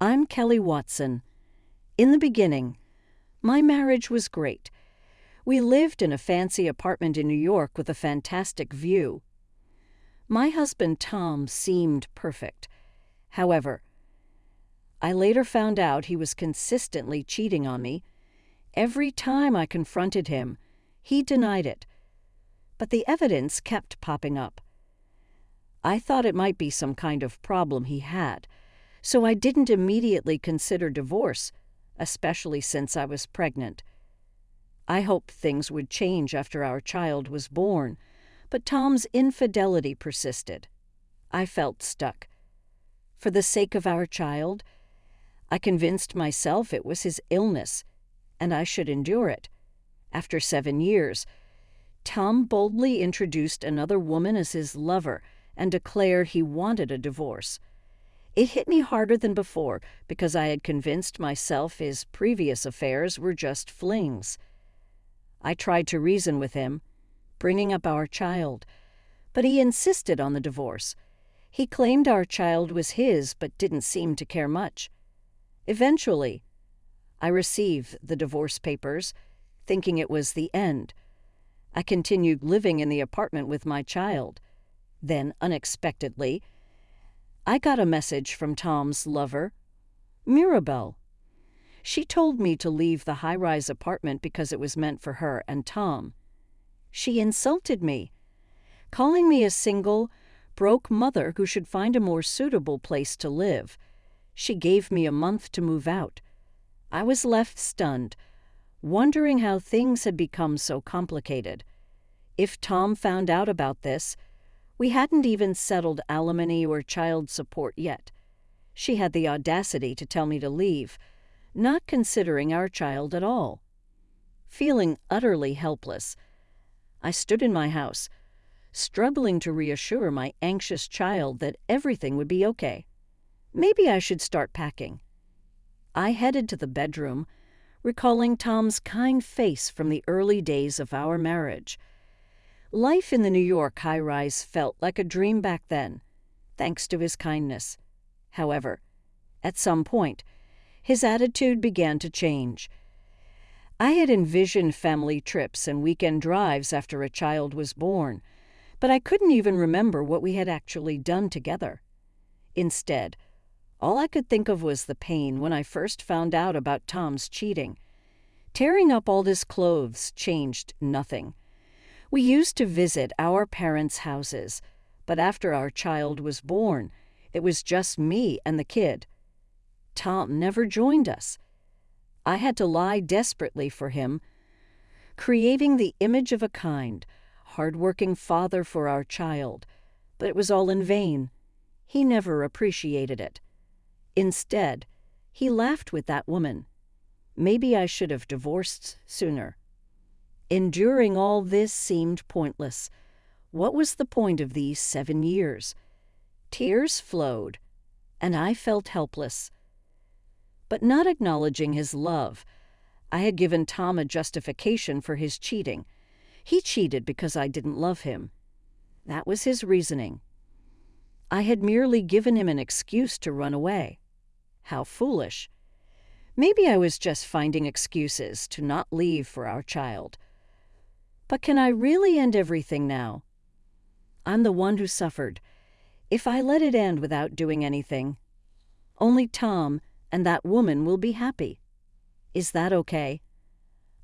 I'm Kelly Watson. In the beginning, my marriage was great. We lived in a fancy apartment in New York with a fantastic view. My husband Tom seemed perfect. However, I later found out he was consistently cheating on me. Every time I confronted him, he denied it. But the evidence kept popping up. I thought it might be some kind of problem he had, so I didn't immediately consider divorce, especially since I was pregnant. I hoped things would change after our child was born, but Tom's infidelity persisted. I felt stuck. For the sake of our child, I convinced myself it was his illness, and I should endure it. After 7 years, Tom boldly introduced another woman as his lover and declared he wanted a divorce. It hit me harder than before because I had convinced myself his previous affairs were just flings. I tried to reason with him, bringing up our child, but he insisted on the divorce. He claimed our child was his but didn't seem to care much. Eventually, I received the divorce papers, thinking it was the end. I continued living in the apartment with my child. Then, unexpectedly, I got a message from Tom's lover, Mirabelle. She told me to leave the high-rise apartment because it was meant for her and Tom. She insulted me, calling me a single, broke mother who should find a more suitable place to live. She gave me a month to move out. I was left stunned, wondering how things had become so complicated. If Tom found out about this, we hadn't even settled alimony or child support yet. She had the audacity to tell me to leave, not considering our child at all. Feeling utterly helpless, I stood in my house, struggling to reassure my anxious child that everything would be okay. Maybe I should start packing. I headed to the bedroom, recalling Tom's kind face from the early days of our marriage. Life in the New York high-rise felt like a dream back then, thanks to his kindness. However, at some point, his attitude began to change. I had envisioned family trips and weekend drives after a child was born, but I couldn't even remember what we had actually done together. Instead, all I could think of was the pain when I first found out about Tom's cheating. Tearing up all his clothes changed nothing. We used to visit our parents' houses, but after our child was born, it was just me and the kid. Tom never joined us. I had to lie desperately for him, creating the image of a kind, hard-working father for our child, but it was all in vain. He never appreciated it. Instead, he laughed with that woman. Maybe I should have divorced sooner. Enduring all this seemed pointless. What was the point of these 7 years? Tears flowed, and I felt helpless. But not acknowledging his love, I had given Tom a justification for his cheating. He cheated because I didn't love him. That was his reasoning. I had merely given him an excuse to run away. How foolish. Maybe I was just finding excuses to not leave for our child. But can I really end everything now? I'm the one who suffered. If I let it end without doing anything, only Tom and that woman will be happy. Is that okay?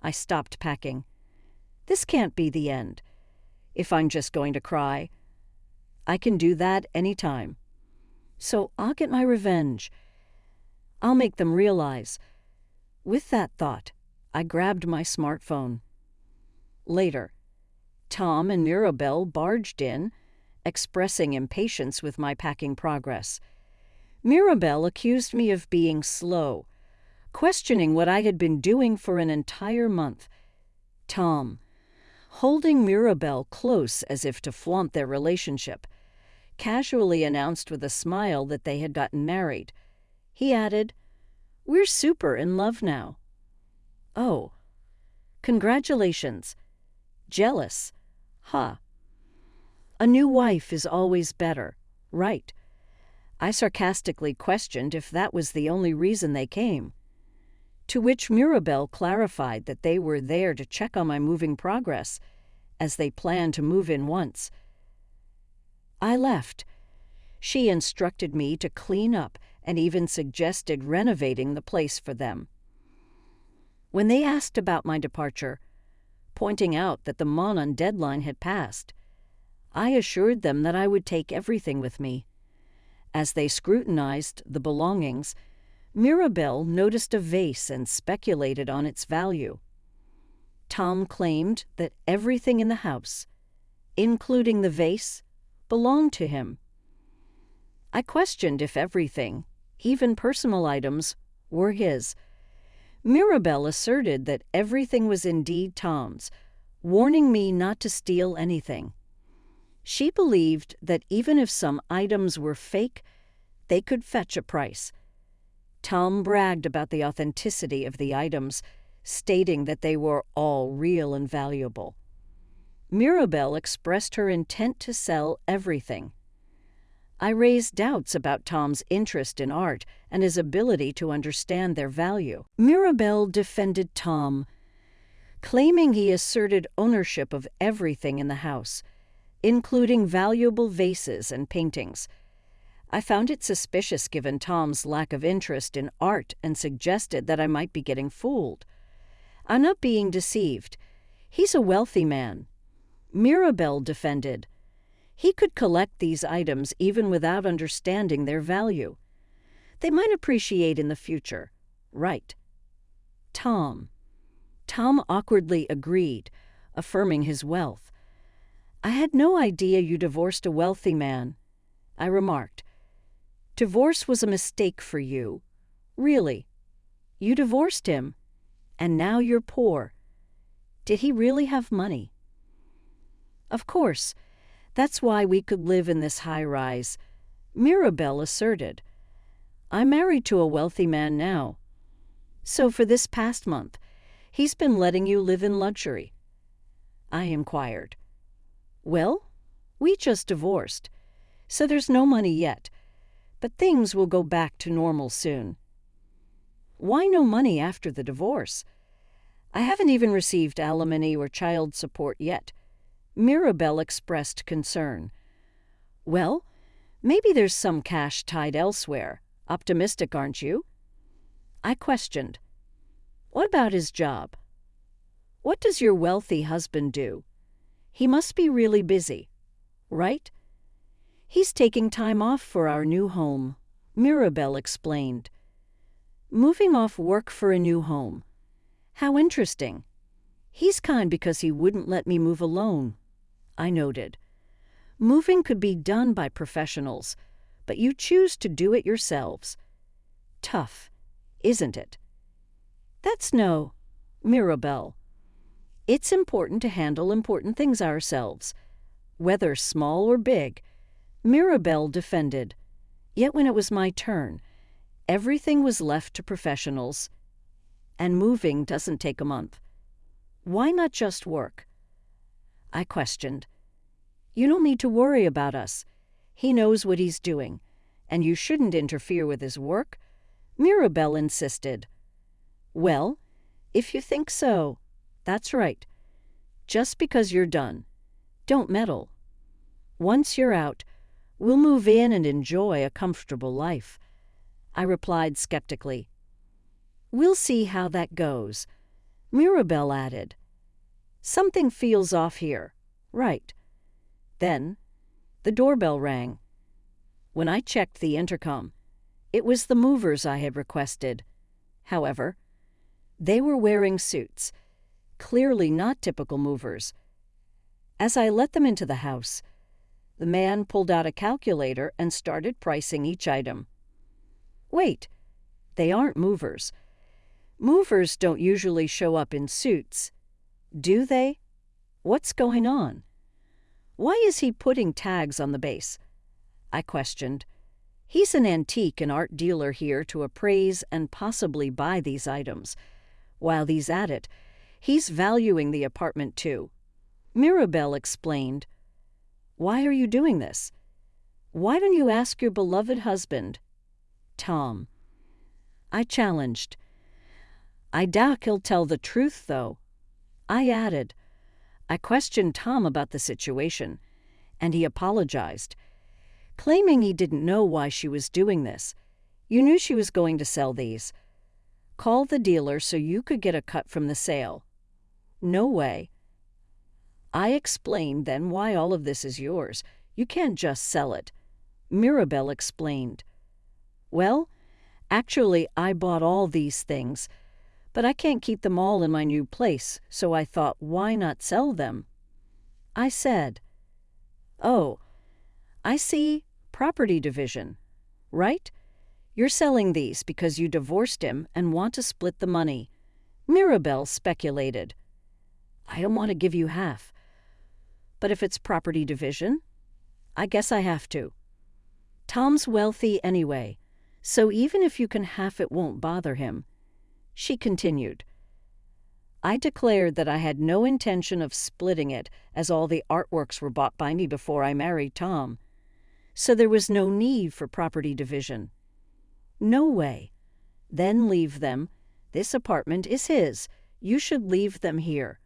I stopped packing. This can't be the end. If I'm just going to cry, I can do that anytime. So I'll get my revenge. I'll make them realize. With that thought, I grabbed my smartphone. Later, Tom and Mirabelle barged in, expressing impatience with my packing progress. Mirabelle accused me of being slow, questioning what I had been doing for an entire month. Tom, holding Mirabelle close as if to flaunt their relationship, casually announced with a smile that they had gotten married. He added, "We're super in love now." Oh, congratulations. Jealous. Huh. A new wife is always better, right? I sarcastically questioned if that was the only reason they came, to which Mirabelle clarified that they were there to check on my moving progress, as they planned to move in once. I left. She instructed me to clean up and even suggested renovating the place for them. When they asked about my departure, pointing out that the Monon deadline had passed, I assured them that I would take everything with me. As they scrutinized the belongings, Mirabelle noticed a vase and speculated on its value. Tom claimed that everything in the house, including the vase, belonged to him. I questioned if everything, even personal items, were his. Mirabelle asserted that everything was indeed Tom's, warning me not to steal anything. She believed that even if some items were fake, they could fetch a price. Tom bragged about the authenticity of the items, stating that they were all real and valuable. Mirabelle expressed her intent to sell everything. I raised doubts about Tom's interest in art and his ability to understand their value. Mirabelle defended Tom, claiming he asserted ownership of everything in the house, including valuable vases and paintings. I found it suspicious given Tom's lack of interest in art and suggested that I might be getting fooled. I'm not being deceived. He's a wealthy man. Mirabelle defended. He could collect these items even without understanding their value. They might appreciate in the future. Right. Tom awkwardly agreed, affirming his wealth. I had no idea you divorced a wealthy man, I remarked. Divorce was a mistake for you. Really. You divorced him, and now you're poor. Did he really have money? Of course. That's why we could live in this high-rise, Mirabelle asserted. I'm married to a wealthy man now. So for this past month, he's been letting you live in luxury? I inquired. Well, we just divorced, so there's no money yet, but things will go back to normal soon. Why no money after the divorce? I haven't even received alimony or child support yet. Mirabelle expressed concern. Well, maybe there's some cash tied elsewhere. Optimistic, aren't you? I questioned. What about his job? What does your wealthy husband do? He must be really busy, right? He's taking time off for our new home, Mirabelle explained. Moving off work for a new home. How interesting. He's kind because he wouldn't let me move alone, I noted. Moving could be done by professionals, but you choose to do it yourselves. Tough, isn't it? That's no, Mirabelle. It's important to handle important things ourselves, whether small or big, Mirabelle defended. Yet when it was my turn, everything was left to professionals, and moving doesn't take a month. Why not just work? I questioned. You don't need to worry about us. He knows what he's doing, and you shouldn't interfere with his work, Mirabelle insisted. Well, if you think so, that's right. Just because you're done, don't meddle. Once you're out, we'll move in and enjoy a comfortable life, I replied skeptically. We'll see how that goes, Mirabelle added. Something feels off here, right? Then, the doorbell rang. When I checked the intercom, it was the movers I had requested. However, they were wearing suits, clearly not typical movers. As I let them into the house, the man pulled out a calculator and started pricing each item. Wait, they aren't movers. Movers don't usually show up in suits, do they? What's going on? Why is he putting tags on the base? I questioned. He's an antique and art dealer here to appraise and possibly buy these items. While he's at it, he's valuing the apartment too. Mirabelle explained. Why are you doing this? Why don't you ask your beloved husband? Tom. I challenged. I doubt he'll tell the truth, though. I added. I questioned Tom about the situation, and he apologized, claiming he didn't know why she was doing this. You knew she was going to sell these. Call the dealer so you could get a cut from the sale. No way. I explained then why all of this is yours. You can't just sell it. Mirabelle explained. Well, actually, I bought all these things, but I can't keep them all in my new place, so I thought, why not sell them? I said, oh, I see, property division, right? You're selling these because you divorced him and want to split the money. Mirabelle speculated. I don't want to give you half. But if it's property division, I guess I have to. Tom's wealthy anyway, so even if you can half it won't bother him. She continued. I declared that I had no intention of splitting it, as all the artworks were bought by me before I married Tom. So there was no need for property division. No way. Then leave them. This apartment is his. You should leave them here.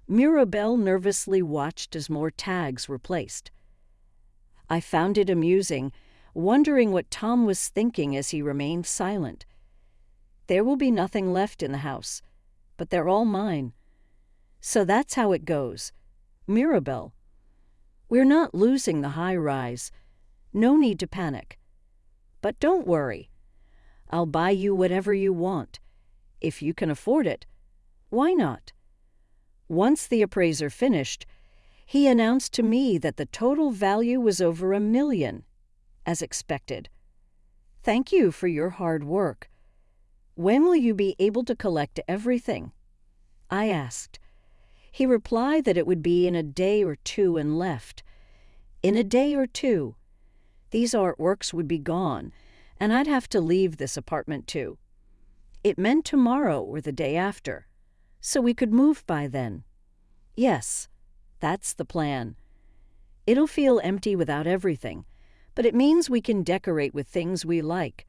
Mirabelle nervously watched as more tags were placed. I found it amusing, wondering what Tom was thinking as he remained silent. There will be nothing left in the house, but they're all mine. So that's how it goes. Mirabelle. We're not losing the high-rise. No need to panic. But don't worry. I'll buy you whatever you want. If you can afford it, why not? Once the appraiser finished, he announced to me that the total value was over $1 million, as expected. Thank you for your hard work. When will you be able to collect everything? I asked. He replied that it would be in a day or two and left. In a day or two. These artworks would be gone, and I'd have to leave this apartment too. It meant tomorrow or the day after, so we could move by then. Yes, that's the plan. It'll feel empty without everything, but it means we can decorate with things we like.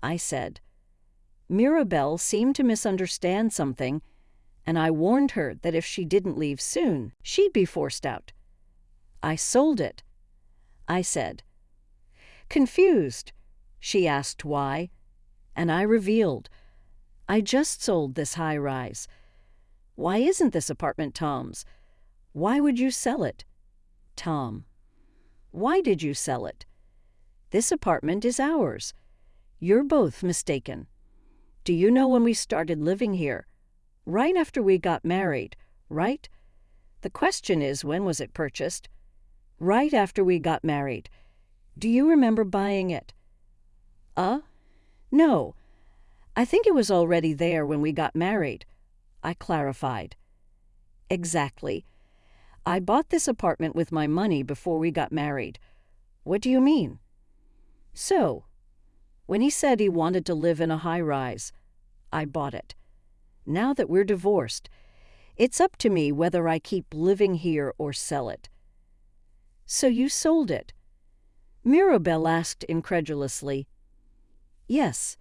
I said. Mirabelle seemed to misunderstand something, and I warned her that if she didn't leave soon, she'd be forced out. I sold it, I said. Confused, she asked why, and I revealed. I just sold this high-rise. Why isn't this apartment Tom's? Why would you sell it? Tom. Why did you sell it? This apartment is ours. You're both mistaken. Do you know when we started living here? Right after we got married, right? The question is, when was it purchased? Right after we got married. Do you remember buying it? No. I think it was already there when we got married, I clarified. Exactly. I bought this apartment with my money before we got married. What do you mean? So, when he said he wanted to live in a high-rise, I bought it. Now that we're divorced, it's up to me whether I keep living here or sell it. So you sold it? Mirabelle asked incredulously. Yes,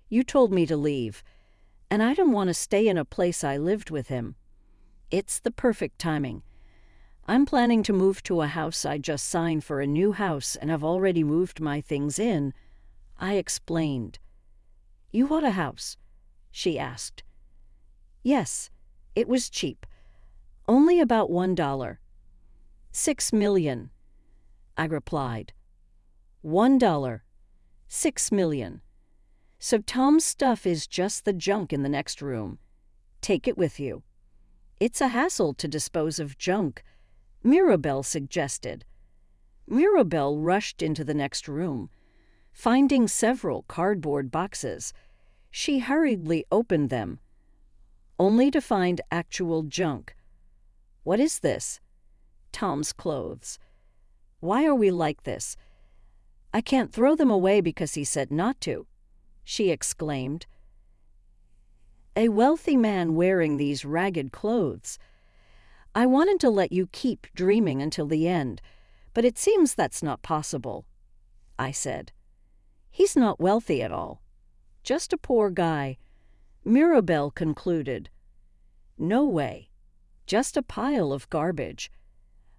you told me to leave, and I didn't want to stay in a place I lived with him. It's the perfect timing. I'm planning to move to a house I just signed for a new house and have already moved my things in. I explained. You bought a house? She asked. Yes, it was cheap. Only about $1. $6 million, I replied. $1, $6 million. So Tom's stuff is just the junk in the next room. Take it with you. It's a hassle to dispose of junk, Mirabelle suggested. Mirabelle rushed into the next room. Finding several cardboard boxes, she hurriedly opened them, only to find actual junk. What is this? Tom's clothes. Why are we like this? I can't throw them away because he said not to, she exclaimed. A wealthy man wearing these ragged clothes. I wanted to let you keep dreaming until the end, but it seems that's not possible, I said. "He's not wealthy at all. Just a poor guy," Mirabel concluded. "No way. Just a pile of garbage,"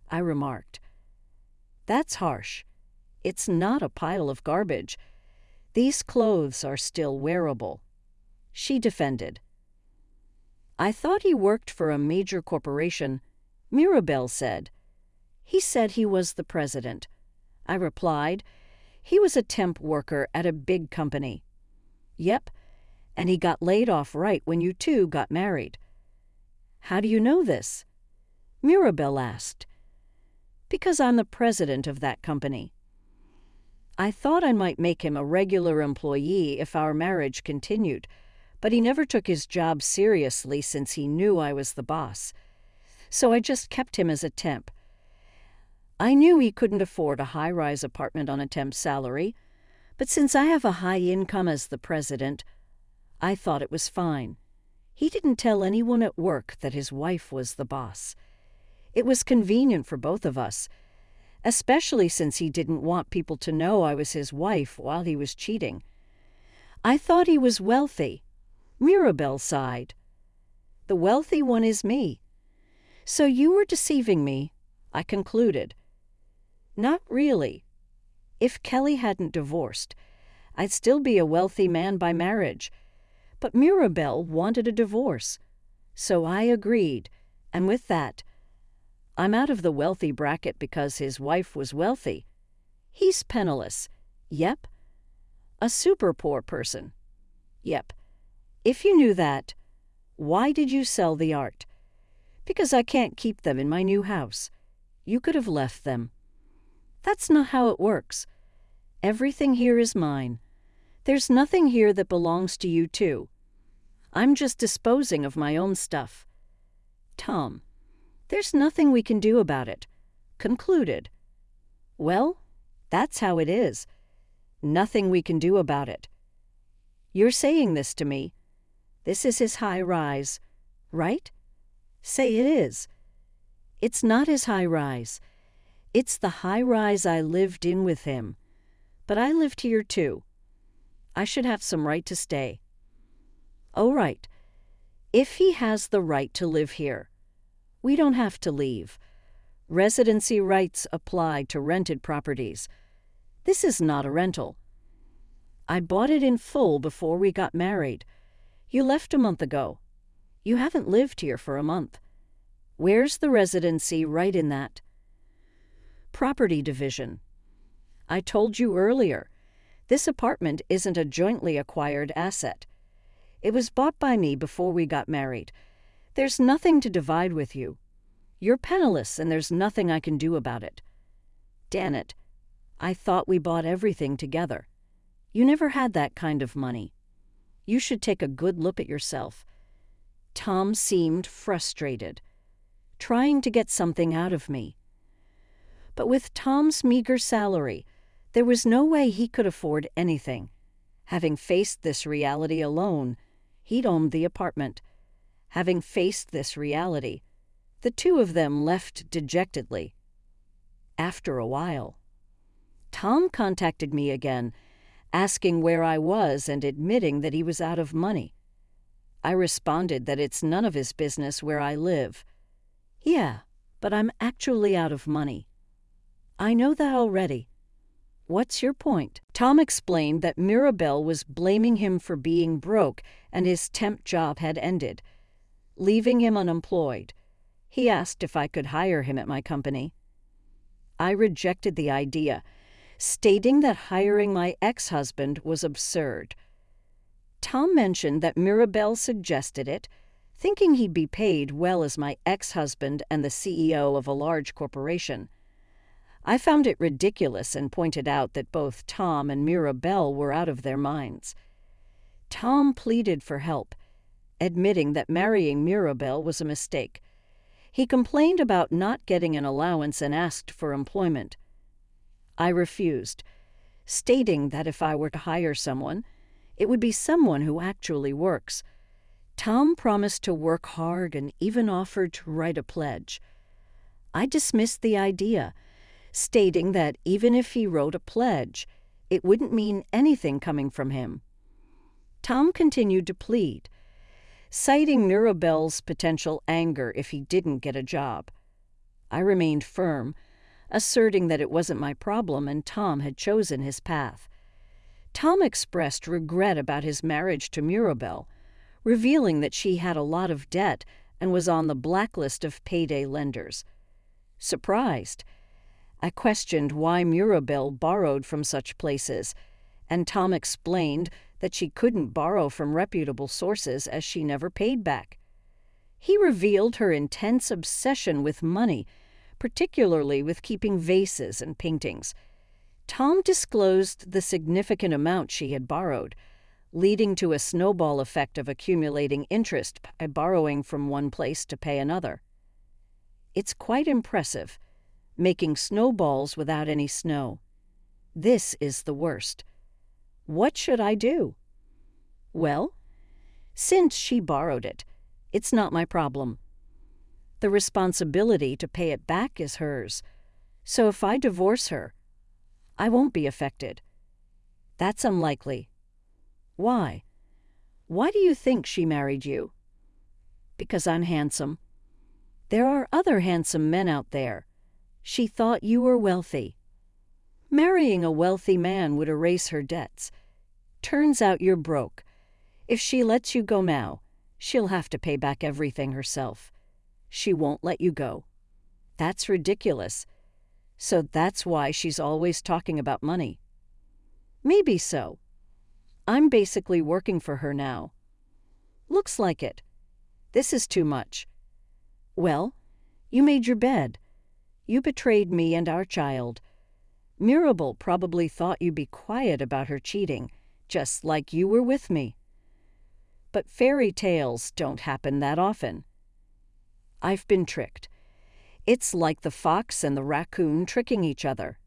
I remarked. "That's harsh. It's not a pile of garbage. These clothes are still wearable," she defended. "I thought he worked for a major corporation," Mirabel said. "He said he was the president." I replied. "He was a temp worker at a big company." "Yep, and he got laid off right when you two got married." "How do you know this?" Mirabel asked. "Because I'm the president of that company." I thought I might make him a regular employee if our marriage continued, but he never took his job seriously since he knew I was the boss. So I just kept him as a temp. I knew he couldn't afford a high-rise apartment on a temp salary, but since I have a high income as the president, I thought it was fine. He didn't tell anyone at work that his wife was the boss. It was convenient for both of us, especially since he didn't want people to know I was his wife while he was cheating. I thought he was wealthy. Mirabel sighed. "The wealthy one is me." "So you were deceiving me," I concluded. "Not really. If Kelly hadn't divorced, I'd still be a wealthy man by marriage. But Mirabel wanted a divorce. So I agreed, and with that, I'm out of the wealthy bracket because his wife was wealthy. He's penniless. Yep. A super poor person. Yep. If you knew that, why did you sell the art? Because I can't keep them in my new house. You could have left them." "That's not how it works. Everything here is mine. There's nothing here that belongs to you too. I'm just disposing of my own stuff." "Tom, there's nothing we can do about it," concluded. "Well, that's how it is. Nothing we can do about it. You're saying this to me. This is his high rise, right? Say it is." "It's not his high rise. It's the high rise I lived in with him. But I lived here too. I should have some right to stay." "Oh, right. If he has the right to live here, we don't have to leave. Residency rights apply to rented properties. This is not a rental. I bought it in full before we got married. You left a month ago. You haven't lived here for a month. Where's the residency right in that?" "Property division. I told you earlier, this apartment isn't a jointly acquired asset. It was bought by me before we got married. There's nothing to divide with you. You're penniless and there's nothing I can do about it." "Damn it. I thought we bought everything together. You never had that kind of money. You should take a good look at yourself." Tom seemed frustrated, trying to get something out of me. But with Tom's meager salary, there was no way he could afford anything. Having faced this reality alone, he'd owned the apartment. Having faced this reality, the two of them left dejectedly. After a while, Tom contacted me again, asking where I was and admitting that he was out of money. I responded that it's none of his business where I live. "Yeah, but I'm actually out of money." "I know that already. What's your point?" Tom explained that Mirabel was blaming him for being broke and his temp job had ended, leaving him unemployed. He asked if I could hire him at my company. I rejected the idea, stating that hiring my ex-husband was absurd. Tom mentioned that Mirabel suggested it, thinking he'd be paid well as my ex-husband and the CEO of a large corporation. I found it ridiculous and pointed out that both Tom and Mirabel were out of their minds. Tom pleaded for help, admitting that marrying Mirabel was a mistake. He complained about not getting an allowance and asked for employment. I refused, stating that if I were to hire someone, it would be someone who actually works. Tom promised to work hard and even offered to write a pledge. I dismissed the idea, stating that even if he wrote a pledge, It wouldn't mean anything coming from him. Tom continued to plead, citing Mirabel's potential anger if he didn't get a job. I remained firm, asserting that it wasn't my problem and Tom had chosen his path. Tom expressed regret about his marriage to Mirabel, revealing that she had a lot of debt and was on the blacklist of payday lenders. Surprised, I questioned why Mirabel borrowed from such places, and Tom explained that she couldn't borrow from reputable sources as she never paid back. He revealed her intense obsession with money, particularly with keeping vases and paintings. Tom disclosed the significant amount she had borrowed, leading to a snowball effect of accumulating interest by borrowing from one place to pay another. It's quite impressive, making snowballs without any snow. This is the worst. What should I do? Well, since she borrowed it, it's not my problem. The responsibility to pay it back is hers, so if I divorce her, I won't be affected. That's unlikely. Why? Why do you think she married you? Because I'm handsome. There are other handsome men out there. She thought you were wealthy. Marrying a wealthy man would erase her debts. Turns out you're broke. If she lets you go now, she'll have to pay back everything herself. She won't let you go. That's ridiculous. So that's why she's always talking about money. Maybe so. I'm basically working for her now. Looks like it. This is too much. Well, you made your bed. You betrayed me and our child. Mirabel probably thought you'd be quiet about her cheating, just like you were with me. But fairy tales don't happen that often. I've been tricked. It's like the fox and the raccoon tricking each other.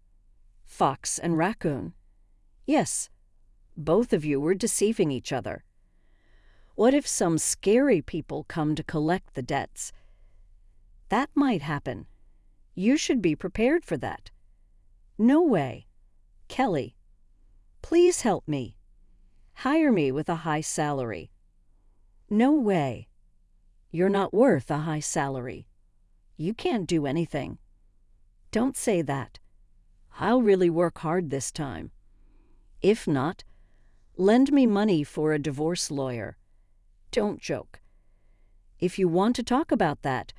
Fox and raccoon. Yes, both of you were deceiving each other. What if some scary people come to collect the debts? That might happen. You should be prepared for that. No way. Kelly, please help me. Hire me with a high salary. No way. You're not worth a high salary. You can't do anything. Don't say that. I'll really work hard this time. If not, lend me money for a divorce lawyer. Don't joke. If you want to talk about that,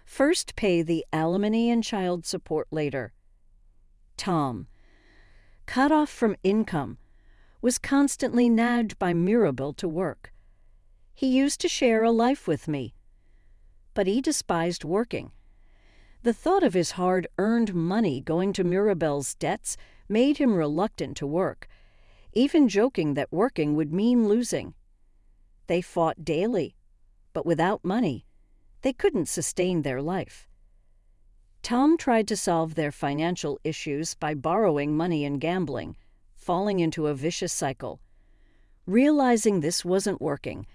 first pay the alimony and child support later. Tom, cut off from income, was constantly nagged by Mirabel to work. He used to share a life with me, but he despised working. The thought of his hard-earned money going to Mirabel's debts made him reluctant to work, even joking that working would mean losing. They fought daily, but without money, they couldn't sustain their life. Tom tried to solve their financial issues by borrowing money and gambling, falling into a vicious cycle. Realizing this wasn't working,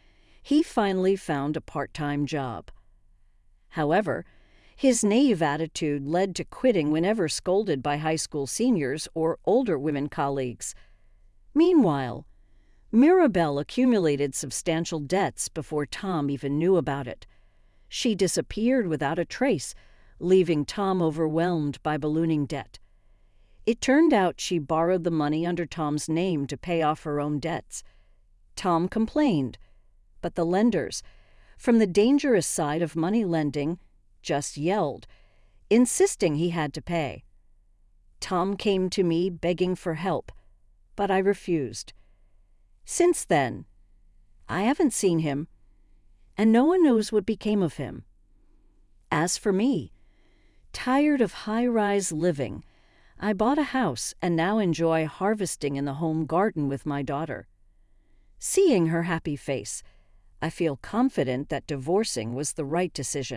he finally found a part-time job. However, his naive attitude led to quitting whenever scolded by high school seniors or older women colleagues. Meanwhile, Mirabel accumulated substantial debts before Tom even knew about it. She disappeared without a trace, leaving Tom overwhelmed by ballooning debt. It turned out she borrowed the money under Tom's name to pay off her own debts. Tom complained, but the lenders, from the dangerous side of money lending, just yelled, insisting he had to pay. Tom came to me begging for help, but I refused. Since then, I haven't seen him, and no one knows what became of him. As for me, tired of high-rise living, I bought a house and now enjoy harvesting in the home garden with my daughter. Seeing her happy face, I feel confident that divorcing was the right decision.